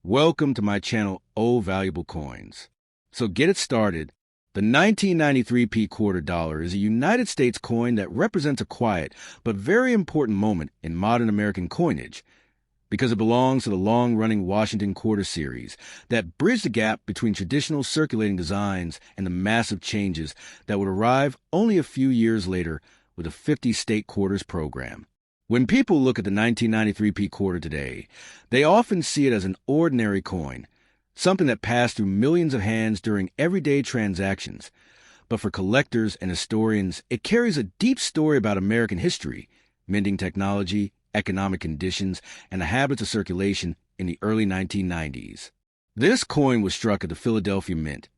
Welcome to my channel, Oh Valuable Coins. So get it started. The 1993 quarter dollar is a United States coin that represents a quiet but very important moment in modern American coinage because it belongs to the long-running Washington quarter series that bridged the gap between traditional circulating designs and the massive changes that would arrive only a few years later with the 50-state quarters program. When people look at the 1993 quarter today, they often see it as an ordinary coin, something that passed through millions of hands during everyday transactions. But for collectors and historians, it carries a deep story about American history, minting technology, economic conditions, and the habits of circulation in the early 1990s. This coin was struck at the Philadelphia Mint,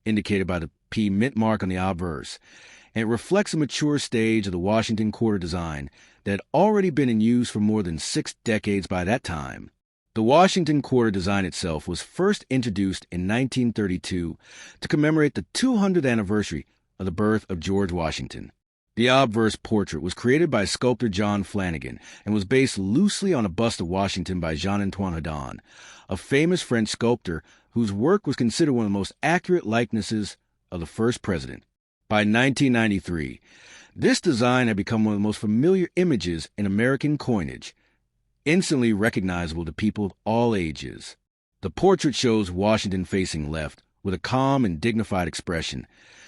indicated by the P mint mark on the obverse, and it reflects a mature stage of the Washington quarter design that had already been in use for more than 6 decades by that time. The Washington quarter design itself was first introduced in 1932 to commemorate the 200th anniversary of the birth of George Washington. The obverse portrait was created by sculptor John Flanagan and was based loosely on a bust of Washington by Jean-Antoine Hedon, a famous French sculptor whose work was considered one of the most accurate likenesses of the first president. By 1993, this design had become one of the most familiar images in American coinage, instantly recognizable to people of all ages. The portrait shows Washington facing left with a calm and dignified expression,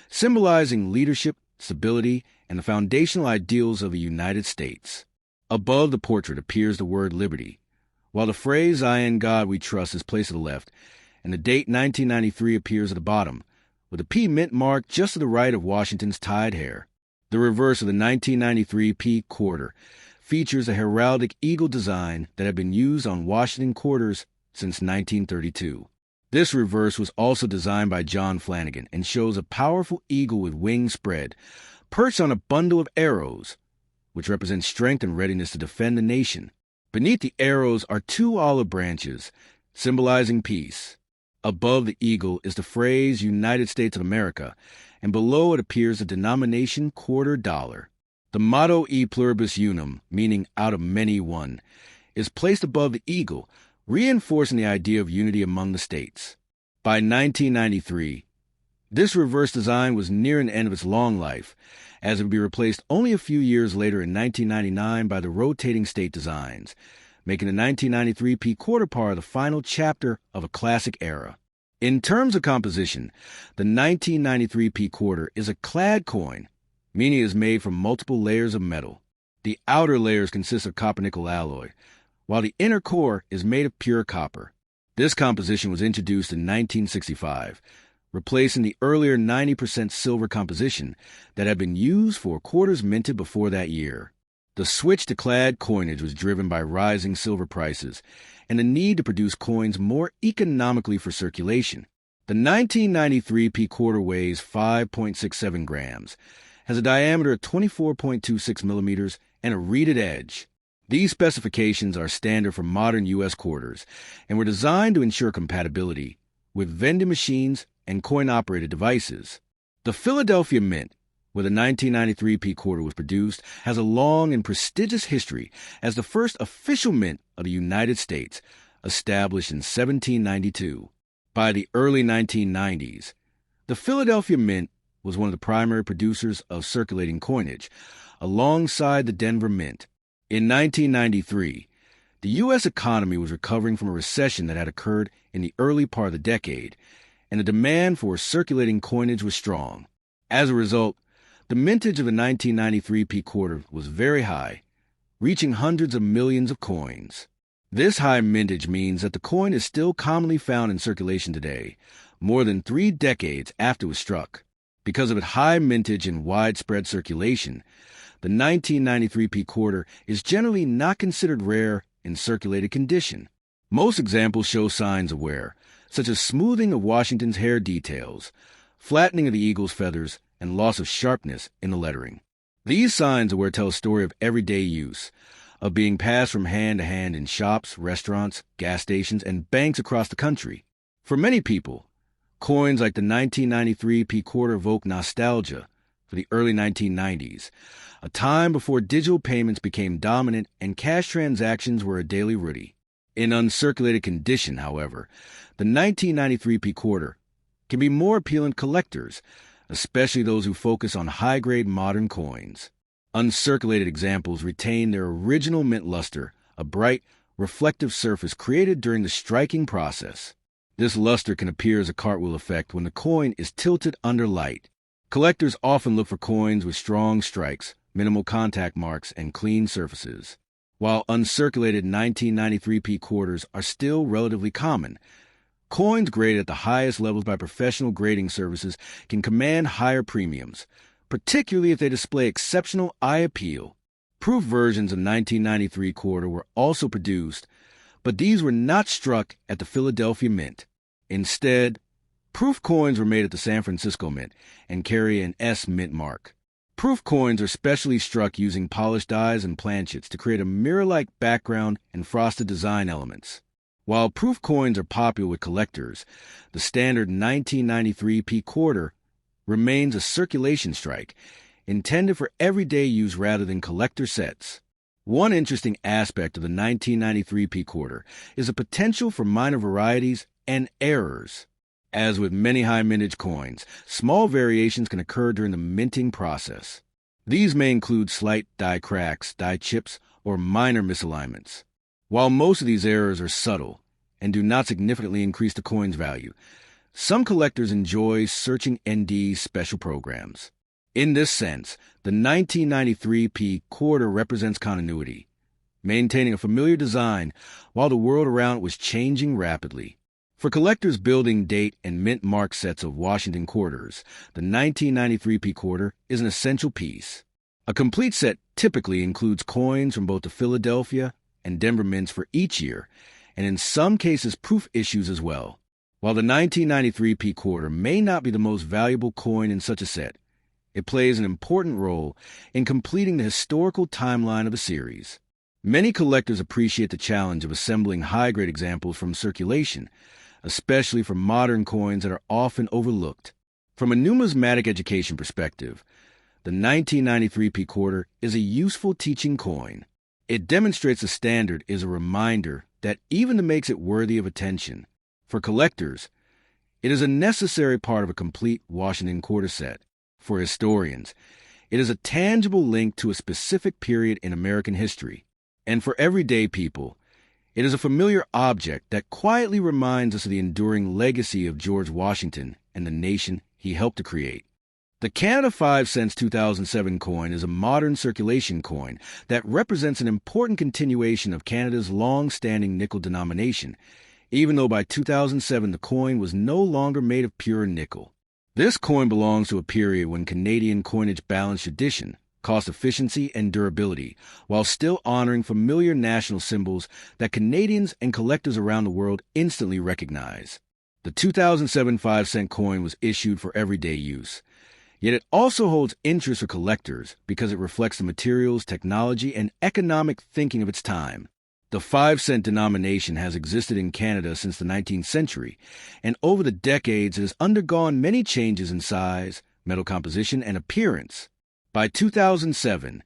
symbolizing leadership, stability, and the foundational ideals of the United States. Above the portrait appears the word liberty, while the phrase "I in God we trust" is placed to the left, and the date 1993 appears at the bottom, with a P mint mark just to the right of Washington's tied hair. The reverse of the 1993 quarter features a heraldic eagle design that had been used on Washington quarters since 1932. This reverse was also designed by John Flanagan and shows a powerful eagle with wings spread, perched on a bundle of arrows, which represents strength and readiness to defend the nation. Beneath the arrows are 2 olive branches, symbolizing peace. Above the eagle is the phrase United States of America, and below it appears the denomination quarter dollar. The motto E pluribus unum, meaning out of many one, is placed above the eagle, reinforcing the idea of unity among the states. By 1993, this reverse design was nearing the end of its long life, as it would be replaced only a few years later in 1999 by the rotating state designs, making the 1993 quarter part the final chapter of a classic era. In terms of composition, the 1993 quarter is a clad coin, meaning it is made from multiple layers of metal. The outer layers consist of copper-nickel alloy, while the inner core is made of pure copper. This composition was introduced in 1965, replacing the earlier 90% silver composition that had been used for quarters minted before that year. The switch to clad coinage was driven by rising silver prices and the need to produce coins more economically for circulation. The 1993 quarter weighs 5.67 grams, has a diameter of 24.26 millimeters, and a reeded edge. These specifications are standard for modern U.S. quarters and were designed to ensure compatibility with vending machines and coin-operated devices. The Philadelphia Mint, where the 1993 quarter was produced, has a long and prestigious history as the first official mint of the United States, established in 1792. By the early 1990s, the Philadelphia Mint was one of the primary producers of circulating coinage, alongside the Denver Mint. In 1993, the U.S. economy was recovering from a recession that had occurred in the early part of the decade, and the demand for circulating coinage was strong. As a result, the mintage of the 1993 quarter was very high, reaching hundreds of millions of coins. This high mintage means that the coin is still commonly found in circulation today, more than 3 decades after it was struck. Because of its high mintage and widespread circulation, the 1993 quarter is generally not considered rare in circulated condition. Most examples show signs of wear, such as smoothing of Washington's hair details, flattening of the eagle's feathers, and loss of sharpness in the lettering. These signs of wear tell a story of everyday use, of being passed from hand to hand in shops, restaurants, gas stations, and banks across the country. For many people, coins like the 1993 quarter evoke nostalgia for the early 1990s, a time before digital payments became dominant and cash transactions were a daily routine. In uncirculated condition, however, the 1993p quarter can be more appealing to collectors, especially those who focus on high-grade modern coins. Uncirculated examples retain their original mint luster, a bright, reflective surface created during the striking process. This luster can appear as a cartwheel effect when the coin is tilted under light. Collectors often look for coins with strong strikes, minimal contact marks, and clean surfaces. While uncirculated 1993p quarters are still relatively common, coins graded at the highest levels by professional grading services can command higher premiums, particularly if they display exceptional eye appeal. Proof versions of 1993 quarter were also produced, but these were not struck at the Philadelphia Mint. Instead, proof coins were made at the San Francisco Mint and carry an S Mint mark. Proof coins are specially struck using polished dies and planchets to create a mirror-like background and frosted design elements. While proof coins are popular with collectors, the standard 1993p quarter remains a circulation strike, intended for everyday use rather than collector sets. One interesting aspect of the 1993p quarter is the potential for minor varieties and errors. As with many high mintage coins, small variations can occur during the minting process. These may include slight die cracks, die chips, or minor misalignments. While most of these errors are subtle and do not significantly increase the coin's value, some collectors enjoy searching ND special programs. In this sense, the 1993p quarter represents continuity, maintaining a familiar design while the world around it was changing rapidly. For collectors building date and mint mark sets of Washington quarters, the 1993p quarter is an essential piece. A complete set typically includes coins from both the Philadelphia and Denver mints for each year, and in some cases proof issues as well. While the 1993p quarter may not be the most valuable coin in such a set, it plays an important role in completing the historical timeline of a series. Many collectors appreciate the challenge of assembling high-grade examples from circulation, especially for modern coins that are often overlooked. From a numismatic education perspective, the 1993p quarter is a useful teaching coin. It demonstrates the standard is a reminder that even makes it worthy of attention. For collectors, it is a necessary part of a complete Washington quarter set. For historians, it is a tangible link to a specific period in American history. And for everyday people, it is a familiar object that quietly reminds us of the enduring legacy of George Washington and the nation he helped to create. The Canada 5 cents 2007 coin is a modern circulation coin that represents an important continuation of Canada's long-standing nickel denomination, even though by 2007 the coin was no longer made of pure nickel. This coin belongs to a period when Canadian coinage balanced tradition, cost efficiency, and durability, while still honoring familiar national symbols that Canadians and collectors around the world instantly recognize. The 2007 5-cent coin was issued for everyday use, yet it also holds interest for collectors because it reflects the materials, technology, and economic thinking of its time. The 5-cent denomination has existed in Canada since the 19th century, and over the decades it has undergone many changes in size, metal composition, and appearance. By 2007,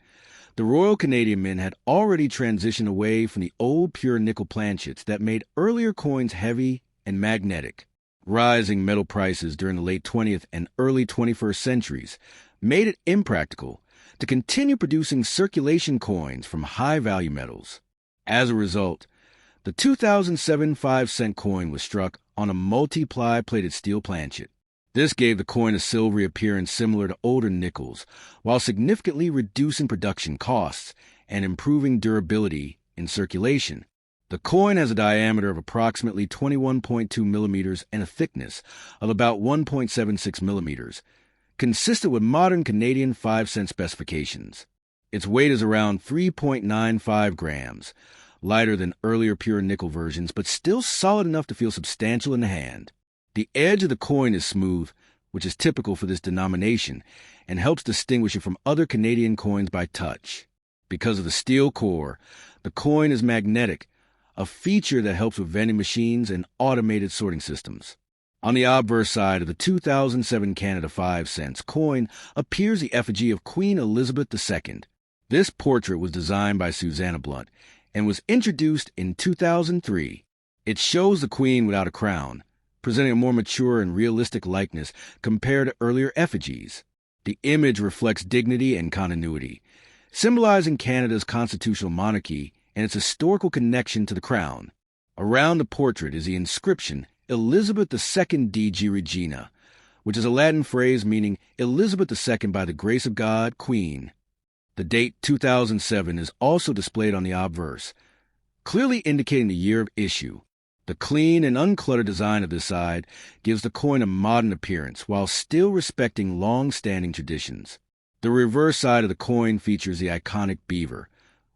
the Royal Canadian Mint had already transitioned away from the old pure nickel planchets that made earlier coins heavy and magnetic. Rising metal prices during the late 20th and early 21st centuries made it impractical to continue producing circulation coins from high-value metals. As a result, the 2007 5-cent coin was struck on a multi-ply plated steel planchet. This gave the coin a silvery appearance similar to older nickels, while significantly reducing production costs and improving durability in circulation. The coin has a diameter of approximately 21.2 millimeters and a thickness of about 1.76 millimeters, consistent with modern Canadian 5-cent specifications. Its weight is around 3.95 grams, lighter than earlier pure nickel versions, but still solid enough to feel substantial in the hand. The edge of the coin is smooth, which is typical for this denomination, and helps distinguish it from other Canadian coins by touch. Because of the steel core, the coin is magnetic, a feature that helps with vending machines and automated sorting systems. On the obverse side of the 2007 Canada 5 cents coin appears the effigy of Queen Elizabeth II. This portrait was designed by Susanna Blunt and was introduced in 2003. It shows the queen without a crown, presenting a more mature and realistic likeness compared to earlier effigies. The image reflects dignity and continuity, symbolizing Canada's constitutional monarchy and its historical connection to the crown. Around the portrait is the inscription Elizabeth II DG Regina, which is a Latin phrase meaning Elizabeth II by the grace of God, Queen. The date 2007 is also displayed on the obverse, clearly indicating the year of issue. The clean and uncluttered design of this side gives the coin a modern appearance while still respecting long-standing traditions. The reverse side of the coin features the iconic beaver,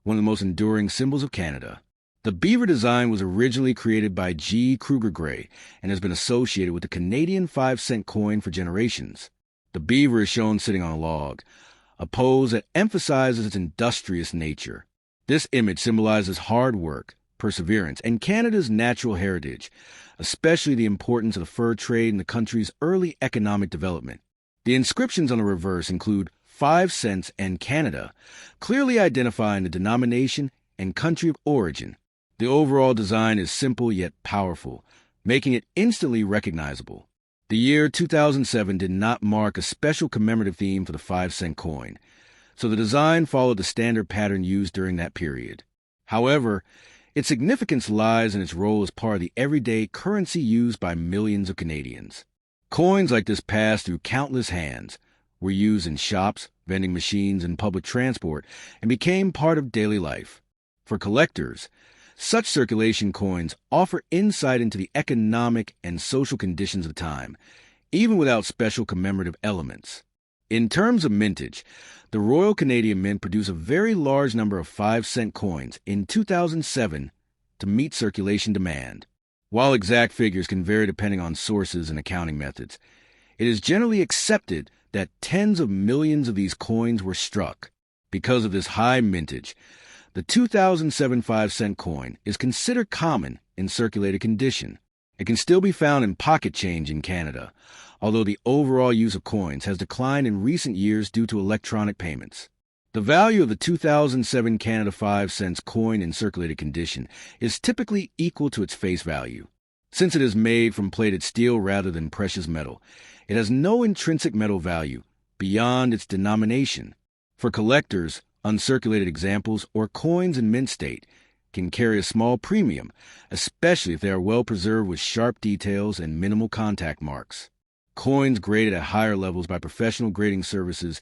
one of the most enduring symbols of Canada. The beaver design was originally created by G. Kruger Gray and has been associated with the Canadian 5-cent coin for generations. The beaver is shown sitting on a log, a pose that emphasizes its industrious nature. This image symbolizes hard work, perseverance, and Canada's natural heritage, especially the importance of the fur trade in the country's early economic development. The inscriptions on the reverse include 5 cents and Canada, clearly identifying the denomination and country of origin. The overall design is simple yet powerful, making it instantly recognizable. The year 2007 did not mark a special commemorative theme for the 5-cent coin, so the design followed the standard pattern used during that period. However, its significance lies in its role as part of the everyday currency used by millions of Canadians. Coins like this passed through countless hands, were used in shops, vending machines, and public transport, and became part of daily life. For collectors, such circulation coins offer insight into the economic and social conditions of the time, even without special commemorative elements. In terms of mintage, the Royal Canadian Mint produced a very large number of 5-cent coins in 2007 to meet circulation demand. While exact figures can vary depending on sources and accounting methods, it is generally accepted that tens of millions of these coins were struck. Because of this high mintage, the 2007 5-cent coin is considered common in circulated condition. It can still be found in pocket change in Canada, although the overall use of coins has declined in recent years due to electronic payments. The value of the 2007 Canada 5 cents coin in circulated condition is typically equal to its face value. Since it is made from plated steel rather than precious metal, it has no intrinsic metal value beyond its denomination. For collectors, uncirculated examples or coins in mint state can carry a small premium, especially if they are well preserved with sharp details and minimal contact marks. Coins graded at higher levels by professional grading services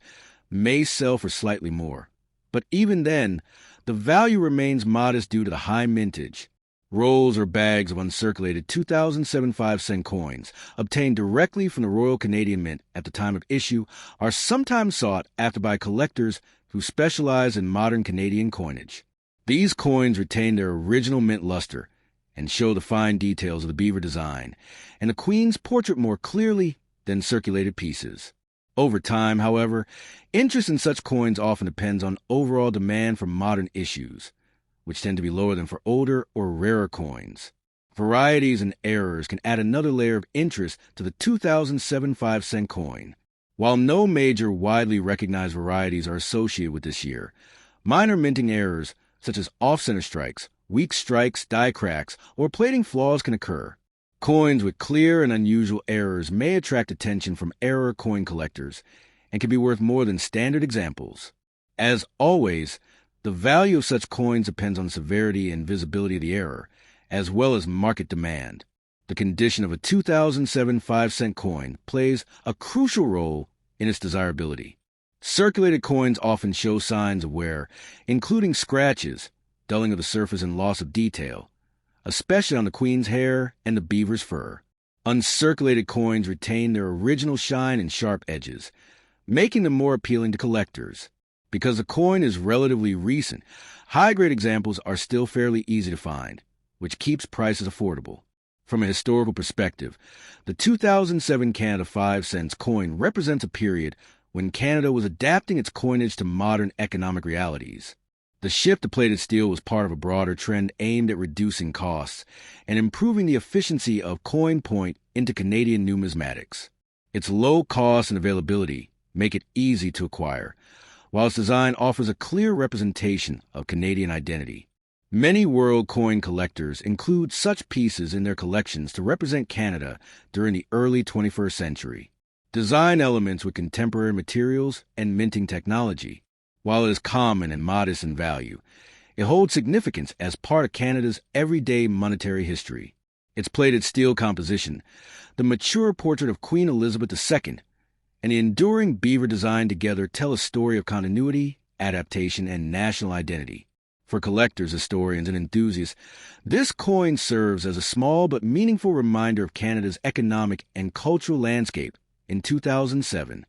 may sell for slightly more, but even then, the value remains modest due to the high mintage. Rolls or bags of uncirculated 2007 5-cent coins obtained directly from the Royal Canadian Mint at the time of issue are sometimes sought after by collectors who specialize in modern Canadian coinage. These coins retain their original mint luster and show the fine details of the beaver design and the Queen's portrait more clearly than circulated pieces. Over time, however, interest in such coins often depends on overall demand for modern issues, which tend to be lower than for older or rarer coins. Varieties and errors can add another layer of interest to the 2007 5-cent coin. While no major widely recognized varieties are associated with this year, minor minting errors such as off-center strikes, weak strikes, die cracks, or plating flaws can occur. Coins with clear and unusual errors may attract attention from error coin collectors and can be worth more than standard examples. As always, the value of such coins depends on the severity and visibility of the error, as well as market demand. The condition of a 2007 5-cent coin plays a crucial role in its desirability. Circulated coins often show signs of wear, including scratches, dulling of the surface, and loss of detail, especially on the Queen's hair and the beaver's fur. Uncirculated coins retain their original shine and sharp edges, making them more appealing to collectors. Because the coin is relatively recent, high-grade examples are still fairly easy to find, which keeps prices affordable. From a historical perspective, the 2007 Canada 5 cents coin represents a period when Canada was adapting its coinage to modern economic realities. The shift to plated steel was part of a broader trend aimed at reducing costs and improving the efficiency of coin point into Canadian numismatics. Its low cost and availability make it easy to acquire, while its design offers a clear representation of Canadian identity. Many world coin collectors include such pieces in their collections to represent Canada during the early 21st century. Design elements with contemporary materials and minting technology. While it is common and modest in value, it holds significance as part of Canada's everyday monetary history. Its plated steel composition, the mature portrait of Queen Elizabeth II, and the enduring beaver design together tell a story of continuity, adaptation, and national identity. For collectors, historians, and enthusiasts, this coin serves as a small but meaningful reminder of Canada's economic and cultural landscape in 2007.